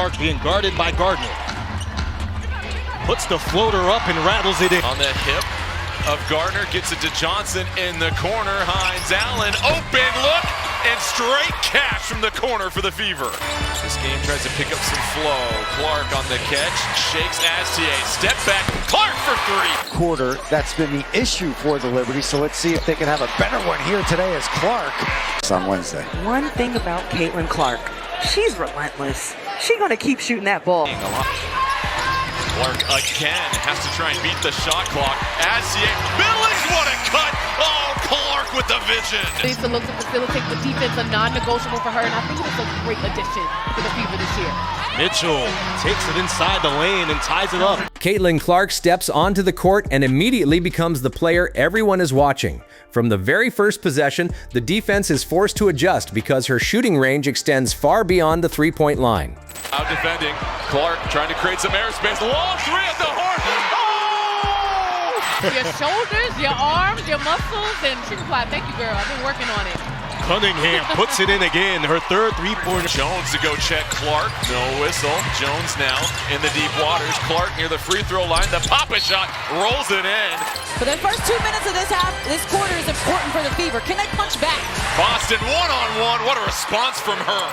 Clark being guarded by Gardner. Puts the floater up and rattles it in. On the hip of Gardner, gets it to Johnson in the corner. Hines Allen, open look, and straight cash from the corner for the Fever. This game tries to pick up some flow. Clark on the catch, shakes Astier, step back, Clark for three. Quarter, that's been the issue for the Liberty, so let's see if they can have a better one here today as Clark. It's on Wednesday. One thing about Caitlin Clark, she's relentless. She's gonna keep shooting that ball. Clark again has to try and beat the shot clock. Astier, Billings, what a cut! Oh, Clark with the vision. Needs to look to facilitate the defense, a non-negotiable for her, and I think it's a great addition to the Fever this year. Mitchell takes it inside the lane and ties it up. Caitlin Clark steps onto the court and immediately becomes the player everyone is watching. From the very first possession, the defense is forced to adjust because her shooting range extends far beyond the three-point line. Out defending, Clark trying to create some airspace. Long three at the horn. Oh! Your shoulders, your arms, your muscles, and she replied, "Thank you, girl. I've been working on it." Cunningham puts it in again, her third three-pointer. Jones to go check Clark. No whistle. Jones now in the deep waters. Clark near the free throw line. The pop-up shot rolls it in. For the first 2 minutes of this quarter is important for the Fever. Can they punch back? Boston one-on-one. What a response from her.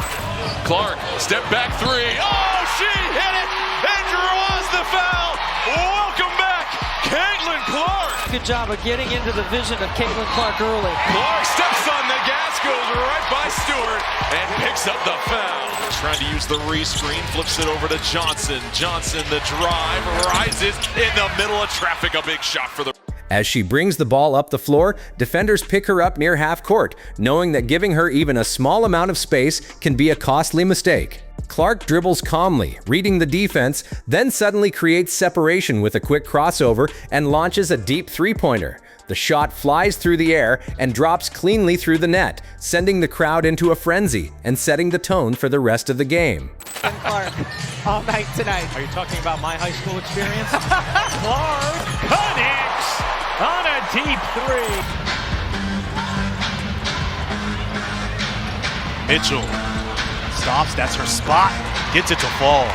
Clark, step back three. Oh, she hit it and draws the foul. Welcome back, Caitlin Clark. Good job of getting into the vision of Caitlin Clark early. Clark steps on the gas, goes right by Stewart, and picks up the foul. Trying to use the re-screen, flips it over to Johnson. Johnson, the drive, rises in the middle of traffic. A big shot for the... As she brings the ball up the floor, defenders pick her up near half court, knowing that giving her even a small amount of space can be a costly mistake. Clark dribbles calmly, reading the defense, then suddenly creates separation with a quick crossover and launches a deep three-pointer. The shot flies through the air and drops cleanly through the net, sending the crowd into a frenzy and setting the tone for the rest of the game. Clark all night tonight. Are you talking about my high school experience? Clark connects on a deep three. Mitchell stops, that's her spot, gets it to fall.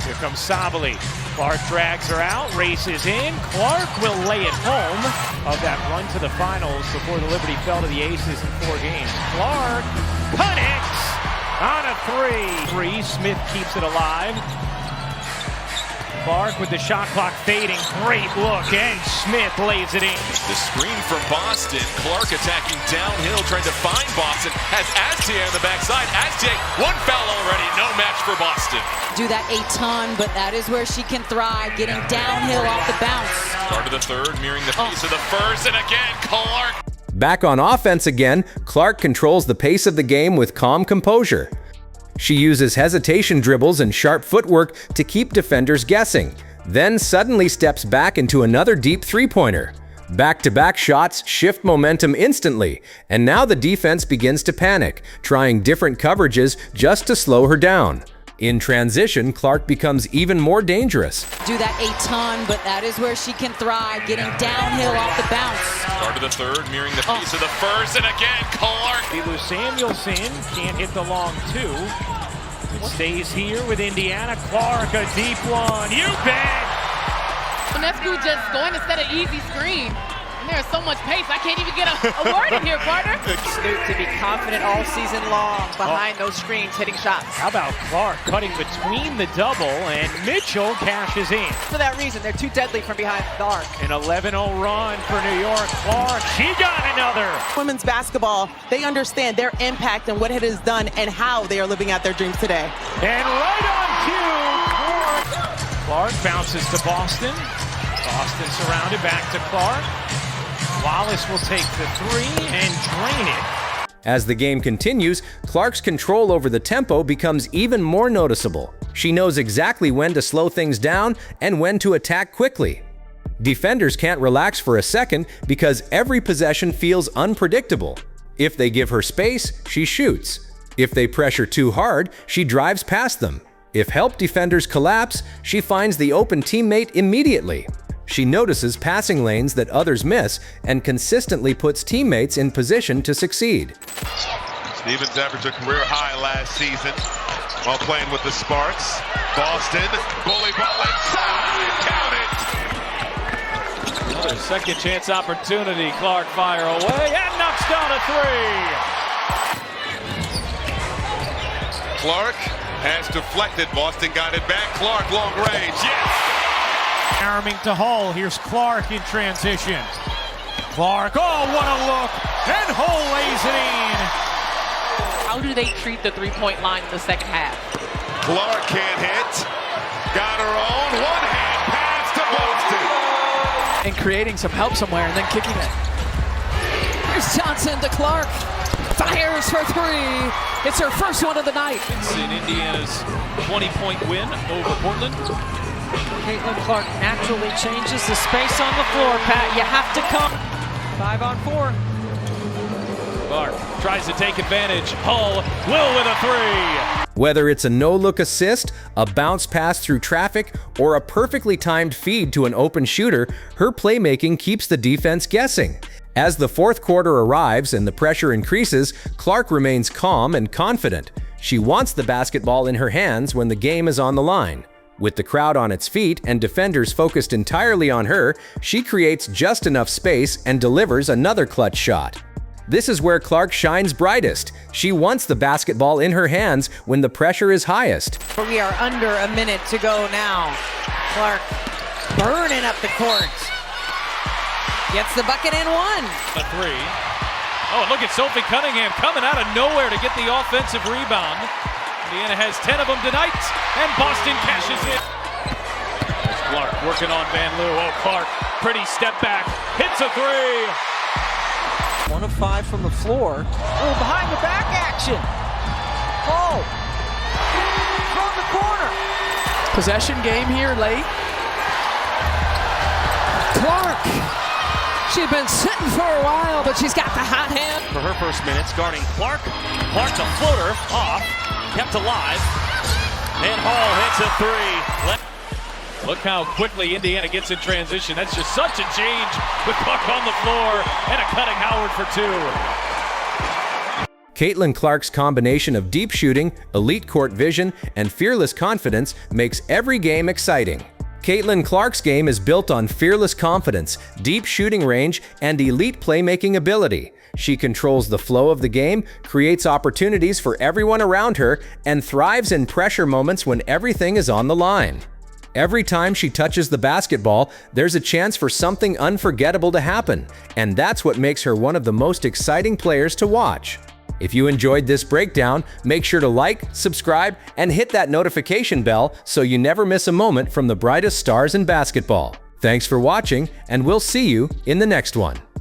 Here comes Sabali. Clark drags her out, races in. Clark will lay it home of that run to the finals before the Liberty fell to the Aces in 4 games. Clark connects on a three. Smith keeps it alive. Clark with the shot clock fading. Great look, and Smith lays it in. The screen from Boston. Clark attacking downhill, trying to find Boston. Has Astier on the backside. Astier, one foul already. No match for Boston. Do that a ton, but that is where she can thrive, getting downhill off the bounce. Start of the third, mirroring the pace of the first, and again, Clark. Back on offense again, Clark controls the pace of the game with calm composure. She uses hesitation dribbles and sharp footwork to keep defenders guessing, then suddenly steps back into another deep three-pointer. Back-to-back shots shift momentum instantly, and now the defense begins to panic, trying different coverages just to slow her down. In transition, Clark becomes even more dangerous. Do that a ton, but that is where she can thrive, getting downhill off the bounce. Start of the third, mirroring the pace of the first, and again, Clark. Lou Samuelson can't hit the long two. It stays here with Indiana. Clark, a deep one. You bet! Nescu just going to set an easy screen. And there's so much pace, I can't even get a word in here, partner. Snoop to be confident all season long behind those screens, hitting shots. How about Clark cutting between the double, and Mitchell cashes in. For that reason, they're too deadly from behind the arc. An 11-0 run for New York. Clark, she got another. Women's basketball, they understand their impact and what it has done and how they are living out their dreams today. And right on cue, Clark bounces to Boston. Boston surrounded, back to Clark. Wallace will take the three and drain it. As the game continues, Clark's control over the tempo becomes even more noticeable. She knows exactly when to slow things down and when to attack quickly. Defenders can't relax for a second because every possession feels unpredictable. If they give her space, she shoots. If they pressure too hard, she drives past them. If help defenders collapse, she finds the open teammate immediately. She notices passing lanes that others miss and consistently puts teammates in position to succeed. Stevens averaged a career high last season. while playing with the Sparks. Boston, bully ball inside, count it! Another second chance opportunity. Clark fire away and knocks down a three. Clark has deflected. Boston got it back. Clark, long range, yes! Arming to Hull. Here's Clark in transition. Clark, oh, what a look! And Hull lays it in. How do they treat the three-point line in the second half? Clark can't hit. Got her own. One-hand pass to Boston. And creating some help somewhere and then kicking it. Here's Johnson to Clark. Fires for three. It's her first one of the night. It's in Indiana's 20-point win over Portland. Caitlin Clark naturally changes the space on the floor. Pat, you have to come. 5 on 4. Clark tries to take advantage. Hull will with a three. Whether it's a no-look assist, a bounce pass through traffic, or a perfectly timed feed to an open shooter, her playmaking keeps the defense guessing. As the fourth quarter arrives and the pressure increases, Clark remains calm and confident. She wants the basketball in her hands when the game is on the line. With the crowd on its feet and defenders focused entirely on her, she creates just enough space and delivers another clutch shot. This is where Clark shines brightest. She wants the basketball in her hands when the pressure is highest. We are under a minute to go now. Clark burning up the court. Gets the bucket and one. A three. Oh, look at Sophie Cunningham coming out of nowhere to get the offensive rebound. Indiana has 10 of them tonight, and Boston cashes in. There's Clark working on Van Loo. Oh, Clark, pretty step back, hits a three. 1 of 5 from the floor. Oh, behind the back action. Oh, from the corner. Possession game here late. Clark. She'd been sitting for a while, but she's got the hot hand. For her first minutes, guarding Clark. Clark's a floater, off, kept alive. And Hall hits a three. Look how quickly Indiana gets in transition. That's just such a change with Clark on the floor and a cutting Howard for two. Caitlin Clark's combination of deep shooting, elite court vision, and fearless confidence makes every game exciting. Caitlin Clark's game is built on fearless confidence, deep shooting range, and elite playmaking ability. She controls the flow of the game, creates opportunities for everyone around her, and thrives in pressure moments when everything is on the line. Every time she touches the basketball, there's a chance for something unforgettable to happen, and that's what makes her one of the most exciting players to watch. If you enjoyed this breakdown, make sure to like, subscribe, and hit that notification bell so you never miss a moment from the brightest stars in basketball. Thanks for watching, and we'll see you in the next one.